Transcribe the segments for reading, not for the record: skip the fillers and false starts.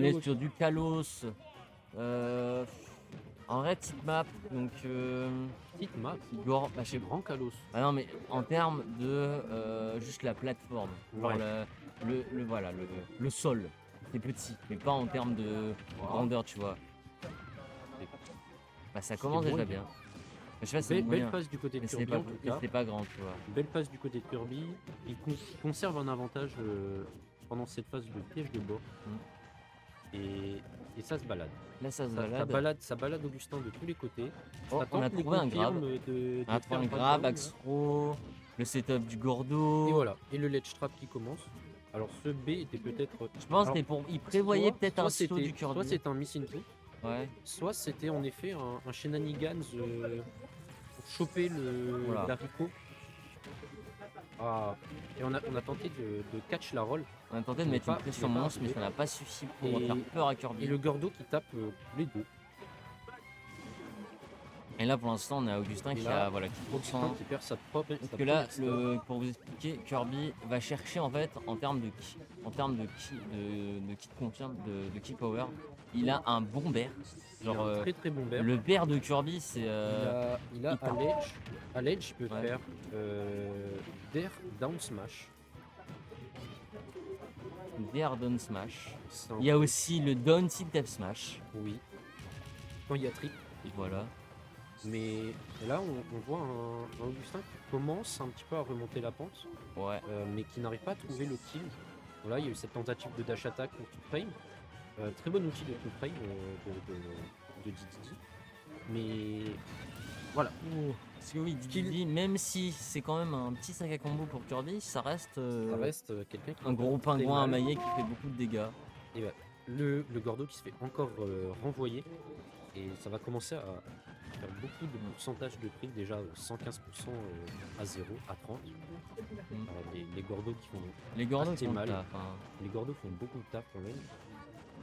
On est Kalos. sur du Kalos. En vrai, petite map. Donc, Petite map. bah, je sais pas. Grand Kalos. Ah non, mais en termes de juste la plateforme. Genre Ouais. voilà, le sol. C'est petit, mais pas en termes de grandeur, tu vois. Bah, ça commence déjà moyen. bien. Je sais pas, c'est Belle moyen. passe du côté de Mais c'est Kirby pas, en tout cas. c'est pas grand, tu vois. Belle passe du côté de Kirby. Il conserve un avantage pendant cette phase de piège de bord. Et ça se balade. Là, ça se balade. Ça balade Augustin de tous les côtés. Oh, on a trouvé un grab. On a trouvé un grab, axe throw, le setup du Gordo. Et voilà. Et le ledge trap qui commence. Alors ce B était peut-être. Je pense qu'il prévoyait peut-être un saut du Kirby. Soit c'était un miss into. Ouais. Soit c'était en effet un shenanigans pour choper l'haricot. Ah, et on a tenté de catch la roll. On a tenté de mettre une pression monstre, mais ça n'a pas suffi pour faire peur à Kirby. Et le Gordo qui tape les deux. Et là, pour l'instant, on a Augustin qui perd sa propre. Parce que là, pour vous expliquer, Kirby va chercher en fait en termes de kit confirme, de key power. Il a un bon bear. Genre un très très bon bear. Le bear de Kirby, c'est. Il a à l'edge, il peut faire Dare Down Smash. Dare Down Smash. Il y a aussi le Down Tilt F Smash. Oui. Quand il y a trip. Et voilà. Mais là, on voit un Augustin qui commence un petit peu à remonter la pente. Ouais. Mais qui n'arrive pas à trouver le kill. Voilà, il y a eu cette tentative de dash attack pour tout frame. Très bon outil de tout frame de DDD. Mais voilà. Parce que oui, DDD, même si c'est quand même un petit sac à combo pour Kirby, ça reste quelqu'un qui un gros pingouin amaillé qui fait beaucoup de dégâts. Et bah, le Gordo qui se fait encore renvoyer. Et ça va commencer à faire beaucoup de pourcentage de prix, déjà 115% à 0, à 30. Les Gordos qui font les Gordos font mal. Taf, Les Gordos font beaucoup de taf quand même.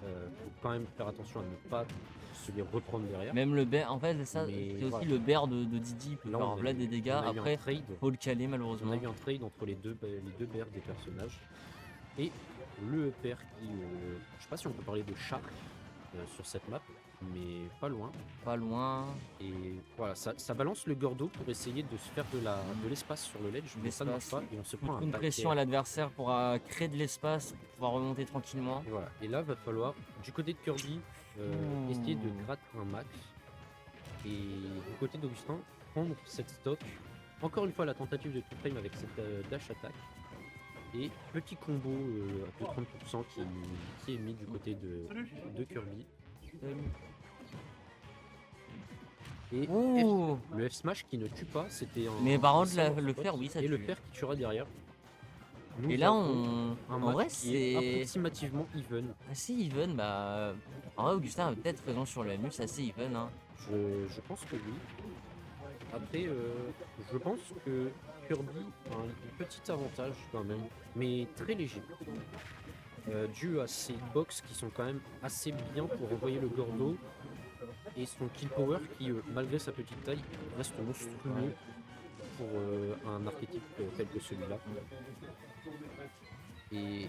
Faut quand même faire attention à ne pas se les reprendre derrière. Même le bear, en fait, c'est aussi le bear de Didi peut faire des dégâts. Après, faut le caler malheureusement. On a eu un trade entre les deux bears des personnages. Et le père qui, je sais pas si on peut parler de chat sur cette map, mais pas loin. Pas loin. Et voilà, ça balance le Gordo pour essayer de se faire de l'espace sur le ledge, mais ça ne marche pas et on se prend une pression à l'adversaire pour créer de l'espace pour pouvoir remonter tranquillement. Et voilà, et là va falloir du côté de Kirby essayer de gratter un max et du côté d'Augustin prendre cette stock. Encore une fois la tentative de tout frame avec cette dash attack et petit combo de 30% qui est mis du côté de Kirby. Et le F smash qui ne tue pas, c'était un. Mais par contre, le fer, oui, ça tue. Et le fer qui tuera derrière. Nous, et là, en vrai, c'est approximativement even. Assez even, bah. En vrai, Augustin a peut-être raison sur la muse, assez even. Hein. Je pense que oui. Après, je pense que Kirby a un petit avantage quand même, mais très léger. Dû à ses box qui sont quand même assez bien pour envoyer le Gordo et son kill power qui, malgré sa petite taille, reste monstrueux pour un archétype tel que celui-là. Et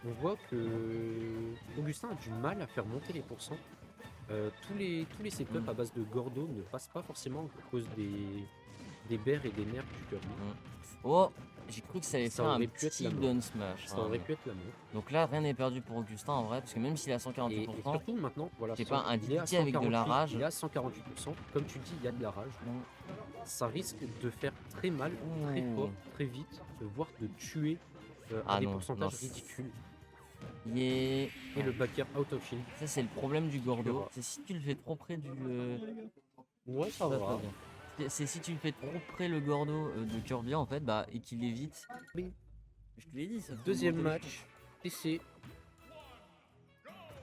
on voit que Augustin a du mal à faire monter les pourcents. Tous les setups à base de Gordo ne passent pas forcément à cause des bears et des nerfs du Kirby. Oh, j'ai cru que ça allait faire un petit down smash. Ça aurait pu être la mort. Donc là, rien n'est perdu pour Augustin en vrai, parce que même s'il a 148%, et surtout maintenant, voilà, c'est pas un DDT avec de la rage. Il a 148%, comme tu dis, il y a de la rage. Ça risque de faire très mal, très fort, très vite, voire de tuer à des pourcentages ridicules. Et le backer out of shield. Ça, c'est le problème du Gordo. C'est si tu le fais trop près du. Ouais, ça va. C'est si tu le fais trop près le Gordo de Kirby en fait, bah, et qu'il évite. Mais je te l'ai dit, ça. Deuxième match, TC.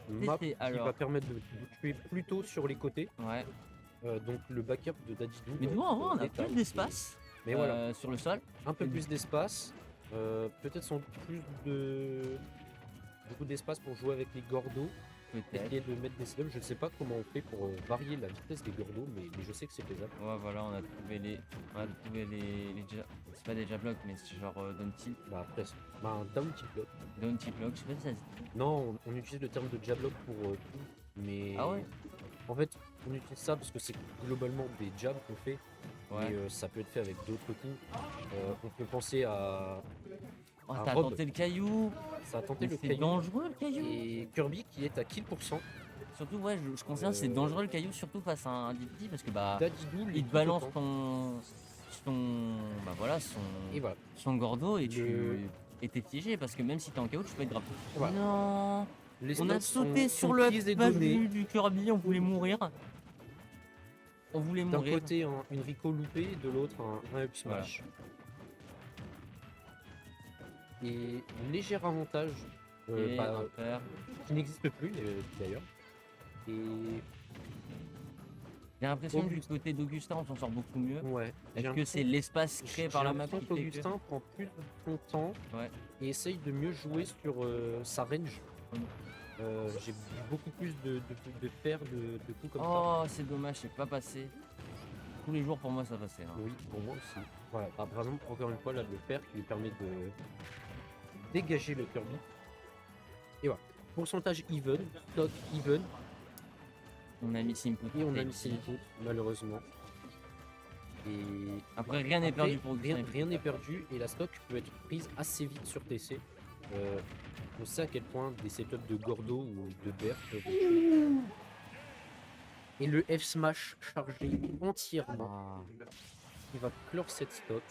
Map qui va permettre de tuer plutôt sur les côtés. Ouais. Donc le backup de Dadidou. Mais nous, en vrai, on a plus d'espace. Mais voilà. Sur le sol. Un peu plus d'espace. Peut-être sans plus de. Beaucoup d'espace pour jouer avec les Gordos. Peut-être. essayer de mettre des setups. Je ne sais pas comment on fait pour varier la vitesse des gordos, mais je sais que c'est faisable. Ouais, voilà, on a trouvé les c'est pas des jablocs, mais c'est genre down tilt, Bah après, un down tip block. down tilt block, je sais pas si ça se dit. Non, on utilise le terme de jablock pour tout, mais Ah ouais? en fait, on utilise ça parce que c'est globalement des jabs qu'on fait, Ouais. mais ça peut être fait avec d'autres coups. On peut penser à Oh, un t'as Rob. tenté le caillou! Ça a tenté Mais le c'est caillou dangereux le caillou! et Kirby qui est à kill %. Surtout, ouais, je considère que c'est Euh, dangereux le caillou, surtout face à un DPD parce que bah, Dadidou, il te balance bah voilà, Et voilà. son gordo et Le- t'es piégé parce que même si t'es en KO, tu peux être grave. Voilà. Non! Les On a stats sont- sauté sont sur le prises et page données. du Kirby, on voulait mourir. On voulait D'un mourir. côté, une Rico loupée, de l'autre, un up smash. Et léger avantage Et bah, un fer. qui n'existe plus d'ailleurs. Et J'ai l'impression que du Augustin. côté d'Augustin, on s'en sort beaucoup mieux. ouais. Est-ce que c'est l'espace créé par la map qui fait que... qu'Augustin prend plus de son temps Ouais. et essaye de mieux jouer sur sa range. J'ai beaucoup plus de paires de coups comme ça. Oh, c'est dommage, c'est pas passé. Tous les jours pour moi, ça passait. Hein. Oui, pour moi aussi. Voilà. Par exemple, encore une fois, là, le pair qui lui permet de dégager le Kirby. Et voilà. Pourcentage even, stock even, On a mis Simple. et on a mis Simple, malheureusement. Et Après, rien n'est après, perdu pour Augustin. rien n'est perdu et la stock peut être prise assez vite sur TC. On sait à quel point des setups de Gordo ou de Bear peuvent être tués. Et le F Smash chargé entièrement Ah. qui va clore cette stock.